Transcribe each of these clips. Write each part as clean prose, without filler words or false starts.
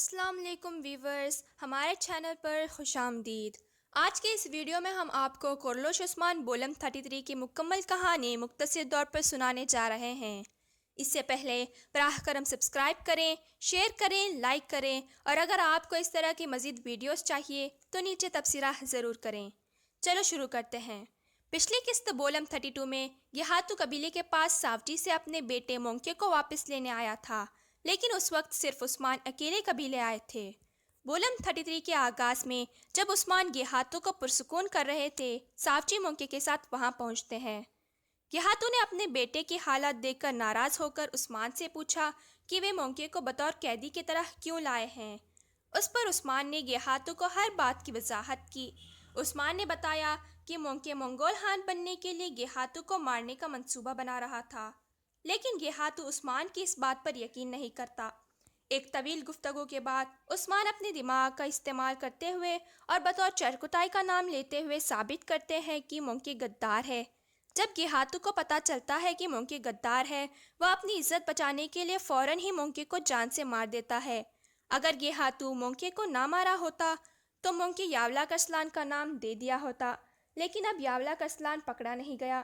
السلام علیکم ویورز، ہمارے چینل پر خوش آمدید۔ آج کے اس ویڈیو میں ہم آپ کو کورلوش عثمان بولم 33 کی مکمل کہانی مختصر طور پر سنانے جا رہے ہیں۔ اس سے پہلے براہ کرم سبسکرائب کریں، شیئر کریں، لائک کریں، اور اگر آپ کو اس طرح کی مزید ویڈیوز چاہیے تو نیچے تبصرہ ضرور کریں۔ چلو شروع کرتے ہیں۔ پچھلی قسط بولم 32 میں گیہاتو قبیلے کے پاس ساوچی سے اپنے بیٹے مونکے کو واپس لینے آیا تھا، لیکن اس وقت صرف عثمان اکیلے قبیلے آئے تھے۔ بولم 33 کے آغاز میں جب عثمان گیہاتو کو پرسکون کر رہے تھے، ساوچی مونکے کے ساتھ وہاں پہنچتے ہیں۔ گیہاتو نے اپنے بیٹے کی حالت دیکھ کر ناراض ہو کر عثمان سے پوچھا کہ وہ مونکے کو بطور قیدی کی طرح کیوں لائے ہیں۔ اس پر عثمان نے گیہاتو کو ہر بات کی وضاحت کی۔ عثمان نے بتایا کہ مونکے منگول خان بننے کے لیے گیہاتو کو مارنے کا منصوبہ بنا رہا تھا، لیکن گیہاتو عثمان کی اس بات پر یقین نہیں کرتا۔ ایک طویل گفتگو کے بعد عثمان اپنے دماغ کا استعمال کرتے ہوئے اور بطور چرکتائی کا نام لیتے ہوئے ثابت کرتے ہیں کہ مونکے غدار ہے۔ جب گیہاتو کو پتہ چلتا ہے کہ مونکے غدار ہے، وہ اپنی عزت بچانے کے لیے فوراً ہی مونکے کو جان سے مار دیتا ہے۔ اگر گیہاتو مونکے کو نہ مارا ہوتا تو مونکے یاولا کسلان کا نام دے دیا ہوتا، لیکن اب یاولا کسلان پکڑا نہیں گیا۔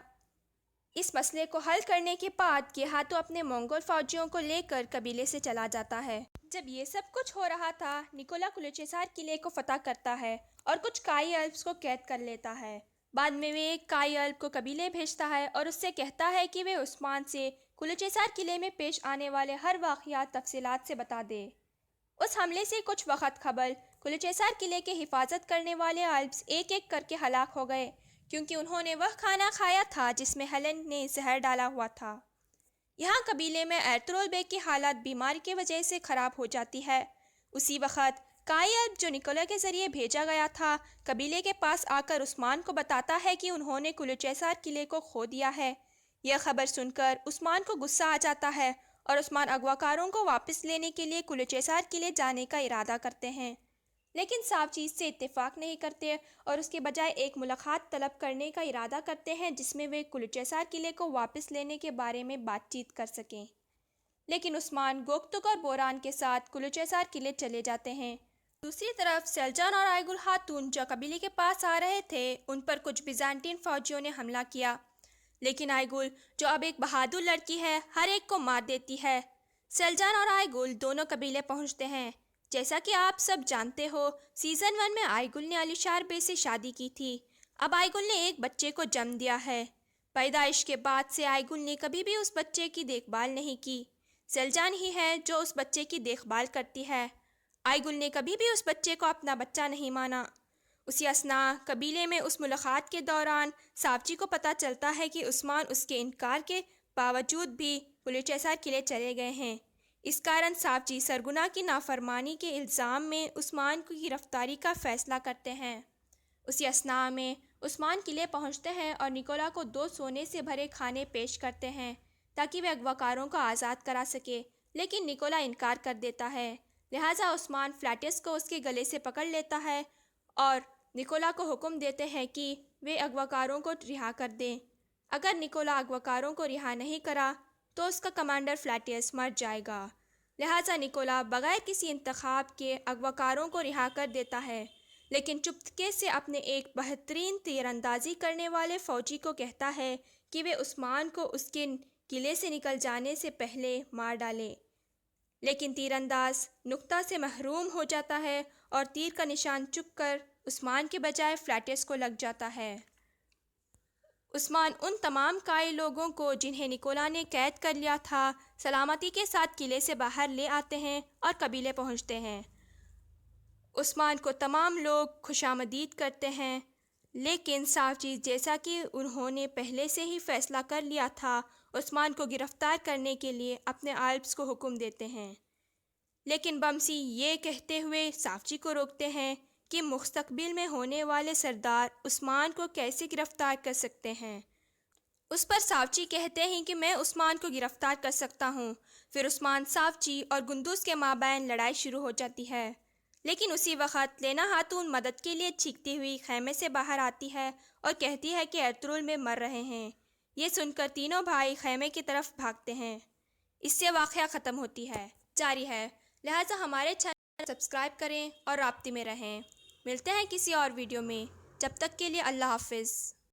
اس مسئلے کو حل کرنے کے بعد گیہاتو اپنے منگول فوجیوں کو لے کر قبیلے سے چلا جاتا ہے۔ جب یہ سب کچھ ہو رہا تھا، نکولا کلوچیسار قلعے کو فتح کرتا ہے اور کچھ کائی الپس کو قید کر لیتا ہے۔ بعد میں وہ ایک کائی الپ کو قبیلے بھیجتا ہے اور اس سے کہتا ہے کہ وہ عثمان سے کلوچیسار قلعے میں پیش آنے والے ہر واقعات تفصیلات سے بتا دے۔ اس حملے سے کچھ وقت قبل کلوچیسار قلعے کے حفاظت کرنے والے الپس ایک ایک کر کے ہلاک ہو گئے، کیونکہ انہوں نے وہ کھانا کھایا تھا جس میں ہیلن نے زہر ڈالا ہوا تھا۔ یہاں قبیلے میں ایرطغرل بیگ کی حالت بیماری کی وجہ سے خراب ہو جاتی ہے۔ اسی وقت کائی الپ جو نکولا کے ذریعے بھیجا گیا تھا، قبیلے کے پاس آ کر عثمان کو بتاتا ہے کہ انہوں نے کلوچیسار قلعے کو کھو دیا ہے۔ یہ خبر سن کر عثمان کو غصہ آ جاتا ہے اور عثمان اغواکاروں کو واپس لینے کے لیے کلوچیسار قلعے جانے کا ارادہ کرتے ہیں، لیکن ساوچی اس سے اتفاق نہیں کرتے اور اس کے بجائے ایک ملاقات طلب کرنے کا ارادہ کرتے ہیں جس میں وہ کلوچیسار قلعے کو واپس لینے کے بارے میں بات چیت کر سکیں۔ لیکن عثمان گوکتک اور بوران کے ساتھ کلوچیسار قلعے چلے جاتے ہیں۔ دوسری طرف سیلجان اور آئیگل خاتون جو قبیلے کے پاس آ رہے تھے، ان پر کچھ بیزانٹین فوجیوں نے حملہ کیا، لیکن آئیگل جو اب ایک بہادر لڑکی ہے، ہر ایک کو مار دیتی ہے۔ سیلجان اور آئیگل دونوں قبیلے پہنچتے ہیں۔ جیسا کہ آپ سب جانتے ہو، سیزن 1 میں آئیگل نے علیشار بے سے شادی کی تھی۔ اب آئیگل نے ایک بچے کو جنم دیا ہے۔ پیدائش کے بعد سے آئیگل نے کبھی بھی اس بچے کی دیکھ بھال نہیں کی۔ سیلجان ہی ہے جو اس بچے کی دیکھ بھال کرتی ہے۔ آئیگل نے کبھی بھی اس بچے کو اپنا بچہ نہیں مانا۔ اسی اثناء قبیلے میں اس ملاقات کے دوران ساوچی کو پتہ چلتا ہے کہ عثمان اس کے انکار کے باوجود بھی کلوچیسار قلعے چلے گئے ہیں۔ اس کارن ساوچی سرغنہ کی نافرمانی کے الزام میں عثمان کی گرفتاری کا فیصلہ کرتے ہیں۔ اسی اثناء میں عثمان قلعے پہنچتے ہیں اور نکولا کو 2 سونے سے بھرے کھانے پیش کرتے ہیں تاکہ وہ اغواکاروں کو آزاد کرا سکے، لیکن نکولا انکار کر دیتا ہے۔ لہٰذا عثمان فلاٹس کو اس کے گلے سے پکڑ لیتا ہے اور نکولا کو حکم دیتے ہیں کہ وہ اغواکاروں کو رہا کر دیں۔ اگر نکولا اغواکاروں کو رہا نہیں کرا تو اس کا کمانڈر فلاٹس مر جائے گا۔ لہٰذا نکولا بغیر کسی انتخاب کے اغواکاروں کو رہا کر دیتا ہے، لیکن چپکے سے اپنے ایک بہترین تیر اندازی کرنے والے فوجی کو کہتا ہے کہ وہ عثمان کو اس کے قلعے سے نکل جانے سے پہلے مار ڈالے، لیکن تیر انداز نقطہ سے محروم ہو جاتا ہے اور تیر کا نشان چپ کر عثمان کے بجائے فلاٹس کو لگ جاتا ہے۔ عثمان ان تمام کائی لوگوں کو جنہیں نکولا نے قید کر لیا تھا، سلامتی کے ساتھ قلعے سے باہر لے آتے ہیں اور قبیلے پہنچتے ہیں۔ عثمان کو تمام لوگ خوشامدید کرتے ہیں، لیکن ساوچی جیسا کہ انہوں نے پہلے سے ہی فیصلہ کر لیا تھا، عثمان کو گرفتار کرنے کے لیے اپنے الپس کو حکم دیتے ہیں۔ لیکن بمسی یہ کہتے ہوئے ساوچی کو روکتے ہیں کہ مستقبل میں ہونے والے سردار عثمان کو کیسے گرفتار کر سکتے ہیں۔ اس پر ساوچی کہتے ہیں کہ میں عثمان کو گرفتار کر سکتا ہوں۔ پھر عثمان، ساوچی اور گندوز کے مابین لڑائی شروع ہو جاتی ہے، لیکن اسی وقت لینا خاتون مدد کے لیے چیختی ہوئی خیمے سے باہر آتی ہے اور کہتی ہے کہ ایرطغرل میں مر رہے ہیں۔ یہ سن کر تینوں بھائی خیمے کی طرف بھاگتے ہیں۔ اس سے واقعہ ختم ہوتی ہے۔ جاری ہے۔ لہٰذا ہمارے سبسکرائب کریں اور رابطے میں رہیں۔ ملتے ہیں کسی اور ویڈیو میں، جب تک کے لیے اللہ حافظ۔